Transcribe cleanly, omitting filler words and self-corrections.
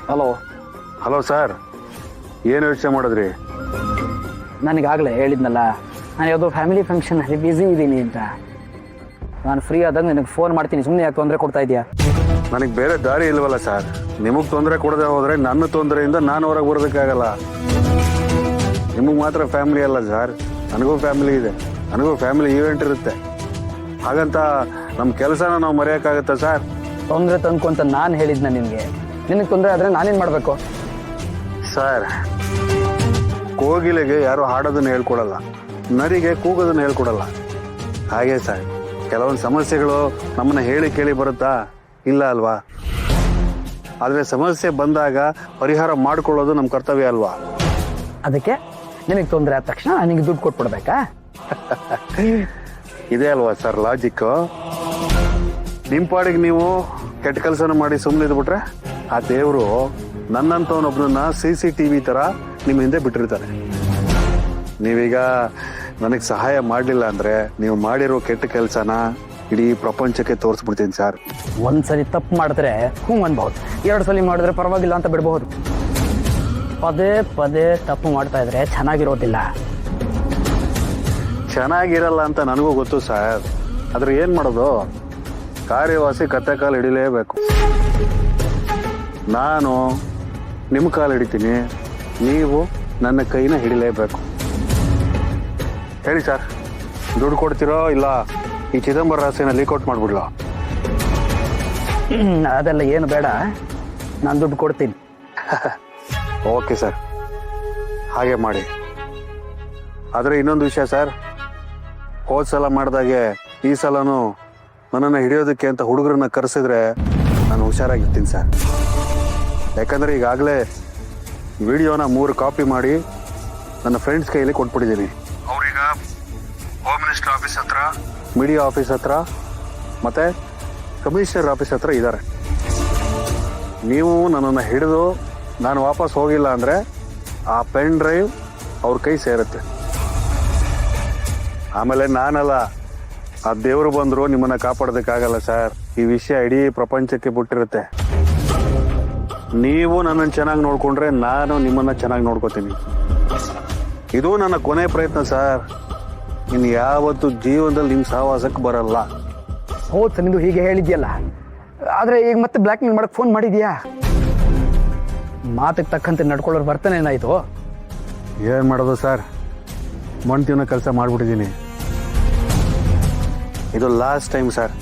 Hello. Hello sir, ಏನು ಯೋಚನೆ ಮಾಡಿದ್ರಿ? ನನಗಾಗಲೇ ಹೇಳಿದ್ನಲ್ಲ, ನಾನು ಯಾವುದೋ ಫ್ಯಾಮಿಲಿ ಫಂಕ್ಷನಲ್ಲಿ ಬ್ಯುಸಿ ಇದ್ದೀನಿ ಅಂತ. ನಾನು ಫ್ರೀ ಆದಾಗ ನಿನಗೆ ಫೋನ್ ಮಾಡ್ತೀನಿ, ಸುಮ್ಮನೆ ಯಾಕೆ ತೊಂದರೆ ಕೊಡ್ತಾ ಇದೆಯಾ? ನನಗೆ ಬೇರೆ ದಾರಿ ಇಲ್ವಲ್ಲ ಸರ್. ನಿಮಗೆ ತೊಂದರೆ ಕೊಡದೆ ಹೋದರೆ ನನ್ನ ತೊಂದರೆಯಿಂದ ನಾನು ಹೊರಗೆ ಬರೋದಕ್ಕಾಗಲ್ಲ. ನಿಮಗೆ ಮಾತ್ರ ಫ್ಯಾಮಿಲಿ ಅಲ್ಲ ಸರ್, ನನಗೂ ಫ್ಯಾಮಿಲಿ ಇದೆ, ನನಗೂ ಫ್ಯಾಮಿಲಿ ಈವೆಂಟ್ ಇರುತ್ತೆ. ಹಾಗಂತ ನಮ್ಮ ಕೆಲಸನ ನಾವು ಮರೆಯೋಕ್ಕಾಗತ್ತಾ ಸರ್? ತೊಂದರೆ ತಂದ್ಕು ಅಂತ ನಾನು ಹೇಳಿದ್ನ ನಿನಗೆ. ನಿನಗೆ ತೊಂದರೆ ಆದರೆ ನಾನೇನು ಮಾಡಬೇಕು? ಸರ್, ಕೋಗಿಲೆಗೆ ಯಾರು ಹಾಡೋದನ್ನು ಹೇಳ್ಕೊಡಲ್ಲ, ನರಿಗೆ ಕೂಗೋದನ್ನು ಹೇಳ್ಕೊಡಲ್ಲ. ಹಾಗೆ ಸರ್, ಕೆಲವೊಂದು ಸಮಸ್ಯೆಗಳು ನಮ್ಮನ್ನ ಹೇಳಿ ಕೇಳಿ ಬರುತ್ತಾ? ಇಲ್ಲ ಅಲ್ವಾ? ಆದರೆ ಸಮಸ್ಯೆ ಬಂದಾಗ ಪರಿಹಾರ ಮಾಡ್ಕೊಳ್ಳೋದು ನಮ್ಮ ಕರ್ತವ್ಯ ಅಲ್ವಾ? ಅದಕ್ಕೆ ನಿನಗೆ ತೊಂದರೆ ಆದ ತಕ್ಷಣ ನನಗೆ ದುಡ್ಡು ಕೊಟ್ಬಿಡ್ಬೇಕಾ? ಇದೇ ಅಲ್ವಾ ಸರ್ ಲಾಜಿಕ್ಕು? ನಿಮ್ಮ ಪಾಡಿಗೆ ನೀವು ಕೆಟ್ಟ ಕೆಲಸನ ಮಾಡಿ ಸುಮ್ಮನೆ ಇದ್ಬಿಟ್ರೆ ಆ ದೇವರು ನನ್ನಂತವನೊಬ್ಬನನ್ನ CCTV ಥರ ನಿಮ್ಮ ಹಿಂದೆ ಬಿಟ್ಟಿರ್ತಾನೆ. ನೀವೀಗ ನನಗೆ ಸಹಾಯ ಮಾಡಲಿಲ್ಲ ಅಂದರೆ ನೀವು ಮಾಡಿರೋ ಕೆಟ್ಟ ಕೆಲಸನ ಇಡೀ ಪ್ರಪಂಚಕ್ಕೆ ತೋರಿಸ್ಬಿಡ್ತೀನಿ ಸರ್. ಒಂದ್ಸಲಿ ತಪ್ಪು ಮಾಡಿದ್ರೆ ಹ್ಞೂ ಅನ್ಬಹುದು, 2 ಸಲ ಮಾಡಿದ್ರೆ ಪರವಾಗಿಲ್ಲ ಅಂತ ಬಿಡಬಹುದು. ಪದೇ ಪದೇ ತಪ್ಪು ಮಾಡ್ತಾ ಇದ್ರೆ ಚೆನ್ನಾಗಿರೋದಿಲ್ಲ. ಚೆನ್ನಾಗಿರಲ್ಲ ಅಂತ ನನಗೂ ಗೊತ್ತು ಸರ್, ಆದ್ರೆ ಏನು ಮಾಡೋದು? ಕಾರ್ಯವಾಸಿ ಕತ್ತೆ ಕಾಲು ಹಿಡಿಲೇಬೇಕು. ನಾನು ನಿಮ್ಮ ಕಾಲು ಹಿಡಿತೀನಿ, ನೀವು ನನ್ನ ಕೈನ ಹಿಡಿಲೇಬೇಕು. ಹೇಳಿ ಸರ್, ದುಡ್ಡು ಕೊಡ್ತೀರೋ ಇಲ್ಲ ಈ ಚಿದಂಬರ ರಹಸ್ಯನ ಲೀಕ್ಔಟ್ ಮಾಡ್ಬಿಡ್ಲೋ? ಅದೆಲ್ಲ ಏನು ಬೇಡ, ನಾನು ದುಡ್ಡು ಕೊಡ್ತೀನಿ. ಓಕೆ ಸರ್, ಹಾಗೆ ಮಾಡಿ. ಆದರೆ ಇನ್ನೊಂದು ವಿಷಯ ಸರ್, ಹೋದ ಸಲ ಮಾಡಿದಾಗೆ ಈ ಸಲನೂ ನನ್ನನ್ನು ಹಿಡಿಯೋದಕ್ಕೆ ಅಂತ ಹುಡುಗರನ್ನ ಕರೆಸಿದ್ರೆ ನಾನು ಹುಷಾರಾಗಿರ್ತೀನಿ ಸರ್. ಯಾಕಂದರೆ ಈಗಾಗಲೇ ವಿಡಿಯೋನ 3 ಕಾಪಿ ಮಾಡಿ ನನ್ನ ಫ್ರೆಂಡ್ಸ್ ಕೈಯಲ್ಲಿ ಕೊಟ್ಬಿಟ್ಟಿದ್ದೀನಿ. ಅವ್ರೀಗ ಹೋಮ್ ಮಿನಿಸ್ಟರ್ ಆಫೀಸ್ ಹತ್ರ, ಮೀಡಿಯಾ ಆಫೀಸ್ ಹತ್ರ ಮತ್ತು ಕಮಿಷನರ್ ಆಫೀಸ್ ಹತ್ರ ಇದ್ದಾರೆ. ನೀವು ನನ್ನನ್ನು ಹಿಡಿದು ನಾನು ವಾಪಸ್ ಹೋಗಿಲ್ಲ ಅಂದರೆ ಆ ಪೆನ್ ಡ್ರೈವ್ ಅವ್ರ ಕೈ ಸೇರುತ್ತೆ. ಆಮೇಲೆ ನಾನಲ್ಲ, ಆ ದೇವರು ಬಂದರೂ ನಿಮ್ಮನ್ನು ಕಾಪಾಡೋದಕ್ಕಾಗಲ್ಲ ಸರ್. ಈ ವಿಷಯ ಇಡೀ ಪ್ರಪಂಚಕ್ಕೆ ಬಿಟ್ಟಿರುತ್ತೆ. ನೀವು ನನ್ನನ್ನು ಚೆನ್ನಾಗಿ ನೋಡಿಕೊಂಡ್ರೆ ನಾನು ನಿಮ್ಮನ್ನು ಚೆನ್ನಾಗಿ ನೋಡ್ಕೋತೀನಿ. ಇದು ನನ್ನ ಕೊನೆ ಪ್ರಯತ್ನ ಸರ್. ಇನ್ನು ಯಾವತ್ತು ಜೀವನದಲ್ಲಿ ನಿಮ್ಮ ಸಹವಾಸಕ್ಕೆ ಬರಲ್ಲ. ಹೋದ್ ನಿಂದು ಹೀಗೆ ಹೇಳಿದ್ಯಲ್ಲ, ಆದರೆ ಈಗ ಮತ್ತೆ ಬ್ಲ್ಯಾಕ್ ಮೇಲ್ ಮಾಡಕ್ಕೆ ಫೋನ್ ಮಾಡಿದ್ಯಾ? ಮಾತಿಗೆ ತಕ್ಕಂತೆ ನಡ್ಕೊಳ್ಳೋರು ಬರ್ತಾನೆ ಏನಾಯ್ತು? ಏನು ಮಾಡೋದು ಸರ್, ಮೊಂಡ್ತಿವನ ಕೆಲಸ ಮಾಡಿಬಿಟ್ಟಿದ್ದೀನಿ. ಇದು ಲಾಸ್ಟ್ ಟೈಮ್ ಸರ್.